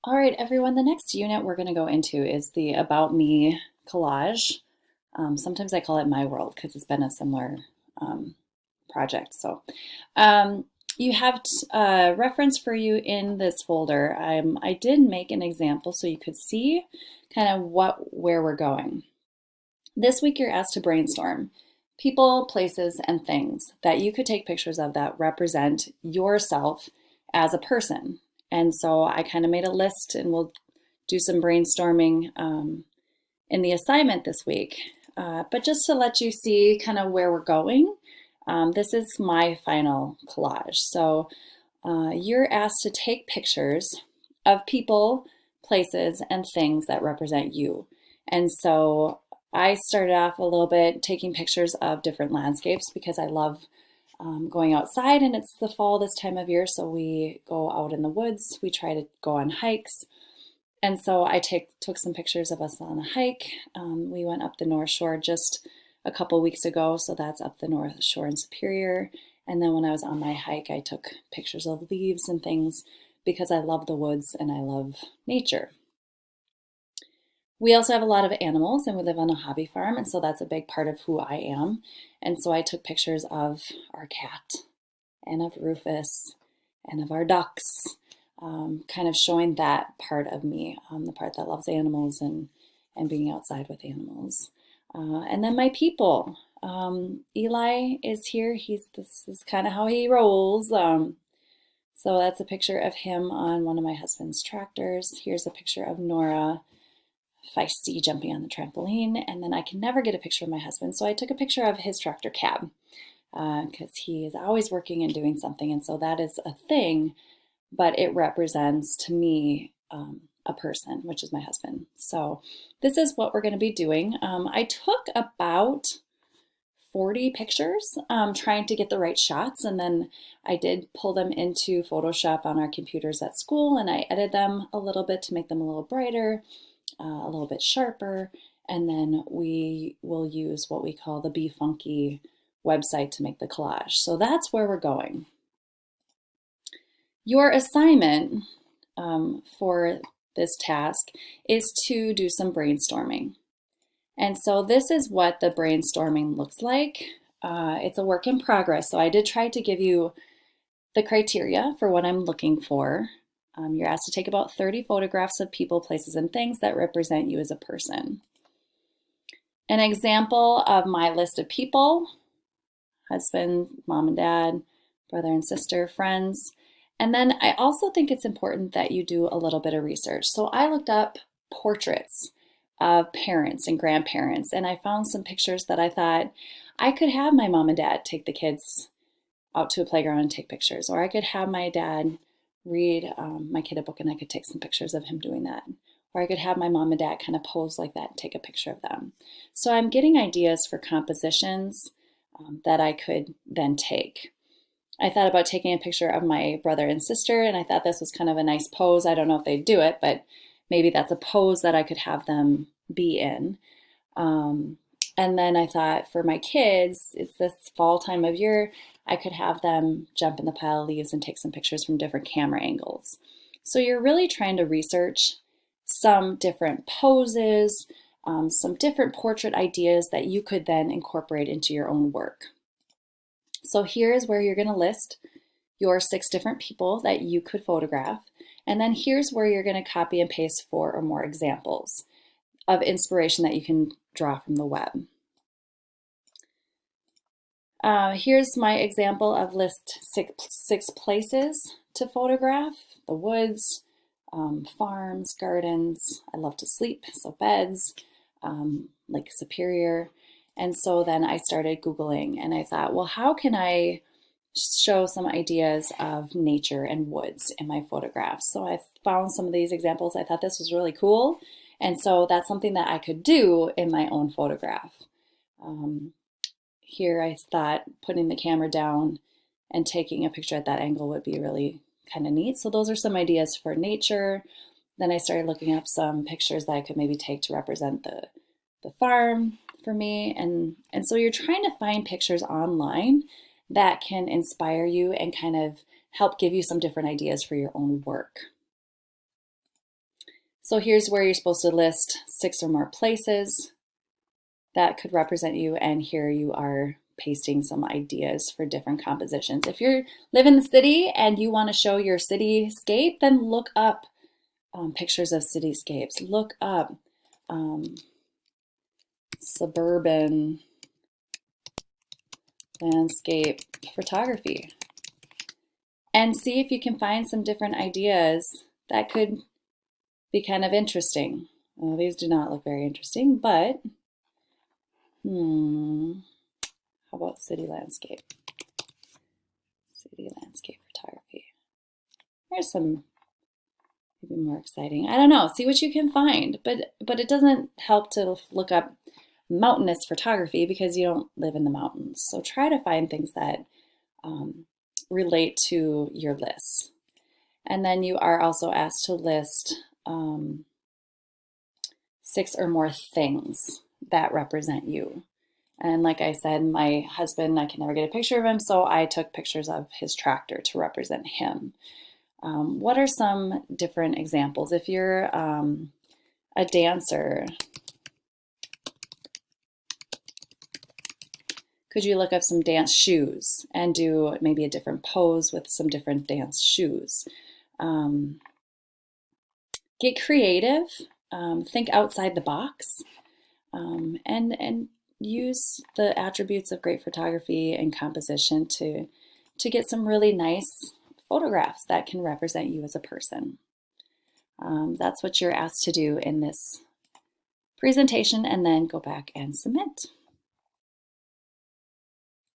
All right, everyone, the next unit we're going to go into is the About Me collage. Sometimes I call it My World because it's been a similar um, project. Um, you have a reference for you in this folder. I did make an example so you could see kind of where we're going. This week you're asked to brainstorm people, places, and things that you could take pictures of that represent yourself as a person. And so I kind of made a list, and we'll do some brainstorming in the assignment this week. But just to let you see kind of where we're going, this is my final collage. So you're asked to take pictures of people, places, and things that represent you. And so I started off a little bit taking pictures of different landscapes because I love going outside, and it's the fall this time of year, so we go out in the woods. We try to go on hikes. And so I took some pictures of us on a hike. We went up the North Shore just a couple weeks ago, so that's up the North Shore in Superior. And then when I was on my hike, I took pictures of leaves and things because I love the woods and I love nature. We also have a lot of animals, and we live on a hobby farm, and so that's a big part of who I am. And so I took pictures of our cat and of Rufus and of our ducks, kind of showing that part of me, the part that loves animals and being outside with animals. And then my people. Eli is here. This is kind of how he rolls. So that's a picture of him on one of my husband's tractors. Here's a picture of Nora, feisty, jumping on the trampoline. And then I can never get a picture of my husband, so I took a picture of his tractor cab because he is always working and doing something. And so that is a thing, but it represents to me a person, which is my husband. So this is what we're going to be doing. I took about 40 pictures trying to get the right shots, and then I did pull them into Photoshop on our computers at school, and I edited them a little bit to make them a little brighter, a little bit sharper, and then we will use what we call the Be Funky website to make the collage. So that's where we're going. Your assignment for this task is to do some brainstorming. And so this is what the brainstorming looks like. It's a work in progress, so I did try to give you the criteria for what I'm looking for. You're asked to take about 30 photographs of people, places, and things that represent you as a person. An example of my list of people: husband, mom and dad, brother and sister, friends. And then I also think it's important that you do a little bit of research. So I looked up portraits of parents and grandparents, and I found some pictures that I thought I could have my mom and dad take the kids out to a playground and take pictures, or I could have my dad read my kid a book and I could take some pictures of him doing that. Or I could have my mom and dad kind of pose like that and take a picture of them. So I'm getting ideas for compositions that I could then take. I thought about taking a picture of my brother and sister, and I thought this was kind of a nice pose. I don't know if they'd do it, but maybe that's a pose that I could have them be in. And then I thought for my kids, it's this fall time of year, I could have them jump in the pile of leaves and take some pictures from different camera angles. So you're really trying to research some different poses, some different portrait ideas that you could then incorporate into your own work. So here's where you're going to list your 6 different people that you could photograph. And then here's where you're going to copy and paste 4 or more examples of inspiration that you can draw from the web. Here's my example of list six places to photograph: the woods, farms, gardens. I love to sleep, so beds, Lake Superior. And so then I started Googling, and I thought, well, how can I show some ideas of nature and woods in my photographs? So I found some of these examples. I thought this was really cool. And so that's something that I could do in my own photograph. Here I thought putting the camera down and taking a picture at that angle would be really kind of neat. So those are some ideas for nature. Then I started looking up some pictures that I could maybe take to represent the farm for me. And so you're trying to find pictures online that can inspire you and kind of help give you some different ideas for your own work. So here's where you're supposed to list 6 or more places that could represent you, and here you are pasting some ideas for different compositions. If you live in the city and you want to show your cityscape, then look up pictures of cityscapes. Look up suburban landscape photography and see if you can find some different ideas that could be kind of interesting. Well, these do not look very interesting, but how about city landscape? City landscape photography. There's some maybe more exciting. I don't know. See what you can find, but it doesn't help to look up mountainous photography because you don't live in the mountains. So try to find things that relate to your list. And then you are also asked to list 6 or more things that represent you. And like I said, my husband, I can never get a picture of him, so I took pictures of his tractor to represent him. What are some different examples? If you're a dancer, could you look up some dance shoes and do maybe a different pose with some different dance shoes? Get creative, think outside the box, and use the attributes of great photography and composition to get some really nice photographs that can represent you as a person. That's what you're asked to do in this presentation, and then go back and submit.